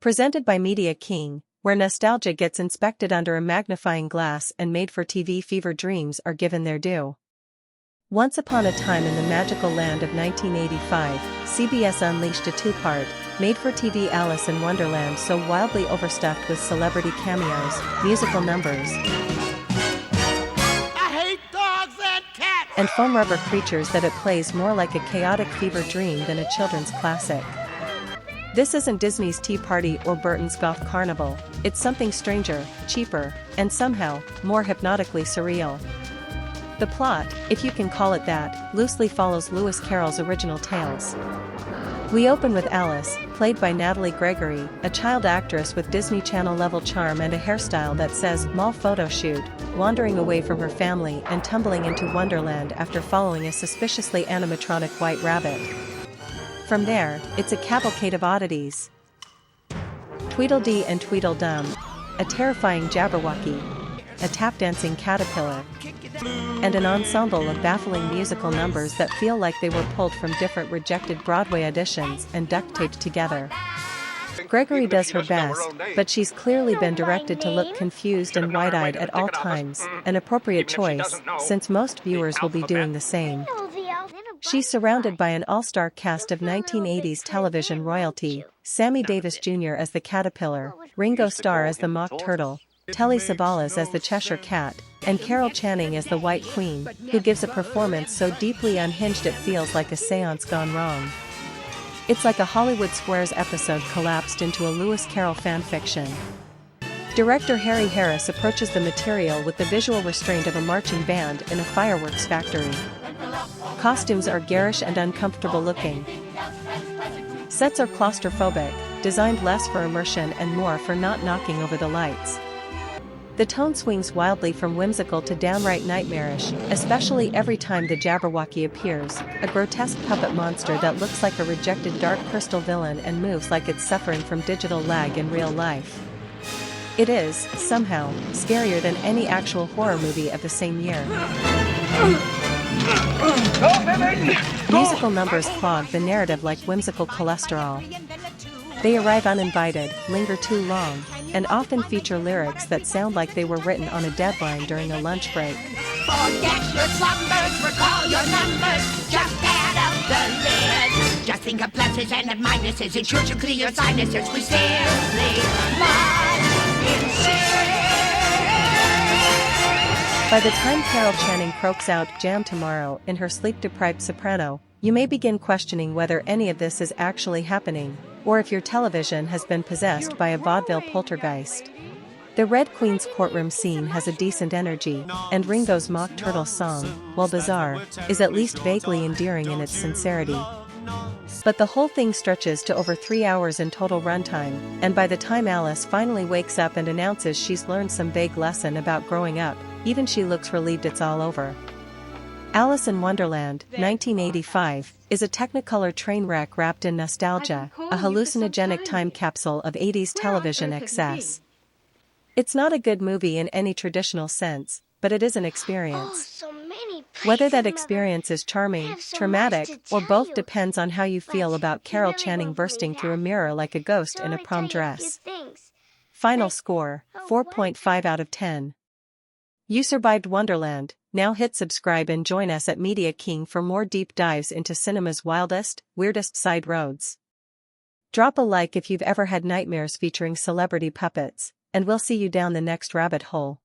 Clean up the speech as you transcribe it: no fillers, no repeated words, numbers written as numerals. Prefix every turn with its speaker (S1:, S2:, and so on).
S1: Presented by Media King, where nostalgia gets inspected under a magnifying glass and made-for-TV fever dreams are given their due. Once upon a time in the magical land of 1985, CBS unleashed a two-part, made-for-TV Alice in Wonderland so wildly overstuffed with celebrity cameos, musical numbers, and foam rubber creatures that it plays more like a chaotic fever dream than a children's classic. This isn't Disney's Tea Party or Burton's Golf Carnival, it's something stranger, cheaper, and somehow, more hypnotically surreal. The plot, if you can call it that, loosely follows Lewis Carroll's original tales. We open with Alice, played by Natalie Gregory, a child actress with Disney Channel-level charm and a hairstyle that says "mall photo shoot," wandering away from her family and tumbling into Wonderland after following a suspiciously animatronic white rabbit. From there, it's a cavalcade of oddities. Tweedledee and Tweedledum, a terrifying Jabberwocky, a tap-dancing caterpillar, and an ensemble of baffling musical numbers that feel like they were pulled from different rejected Broadway auditions and duct-taped together. Gregory does her best, but she's clearly been directed to look confused and wide-eyed at all times, an appropriate choice, since most viewers will be doing the same. She's surrounded by an all-star cast of 1980s television royalty, Sammy Davis Jr. as the caterpillar, Ringo Starr as the mock turtle, Telly Savalas as the Cheshire Cat, and Carol Channing as the White Queen, who gives a performance so deeply unhinged it feels like a seance gone wrong. It's like a Hollywood Squares episode collapsed into a Lewis Carroll fanfiction. Director Harry Harris approaches the material with the visual restraint of a marching band in a fireworks factory. Costumes are garish and uncomfortable looking. Sets are claustrophobic, designed less for immersion and more for not knocking over the lights. The tone swings wildly from whimsical to downright nightmarish, especially every time the Jabberwocky appears, a grotesque puppet monster that looks like a rejected Dark Crystal villain and moves like it's suffering from digital lag in real life. It is, somehow, scarier than any actual horror movie of the same year. Musical numbers clog the narrative like whimsical cholesterol. They arrive uninvited, linger too long, and often feature lyrics that sound like they were written on a deadline during a lunch break.
S2: Forget your slumbers, recall your numbers, just add up the lid. Just think of pluses and of minuses, it's sure to clear your sinuses. We seriously must insist.
S1: By the time Carol Channing croaks out "Jam tomorrow" in her sleep-deprived soprano, you may begin questioning whether any of this is actually happening, or if your television has been possessed by a vaudeville poltergeist. The Red Queen's courtroom scene has a decent energy, and Ringo's mock turtle song, while bizarre, is at least vaguely endearing in its sincerity. But the whole thing stretches to over 3 hours in total runtime, and by the time Alice finally wakes up and announces she's learned some vague lesson about growing up, even she looks relieved it's all over. Alice in Wonderland, 1985, is a technicolor train wreck wrapped in nostalgia, a hallucinogenic time capsule of 80s television excess. It's not a good movie in any traditional sense, but it is an experience. Whether that experience is charming, traumatic, or both depends on how you feel about Carol Channing bursting through a mirror like a ghost in a prom dress. Final score, 4.5 out of 10. You survived Wonderland. Now hit subscribe and join us at Media King for more deep dives into cinema's wildest, weirdest side roads. Drop a like if you've ever had nightmares featuring celebrity puppets, and we'll see you down the next rabbit hole.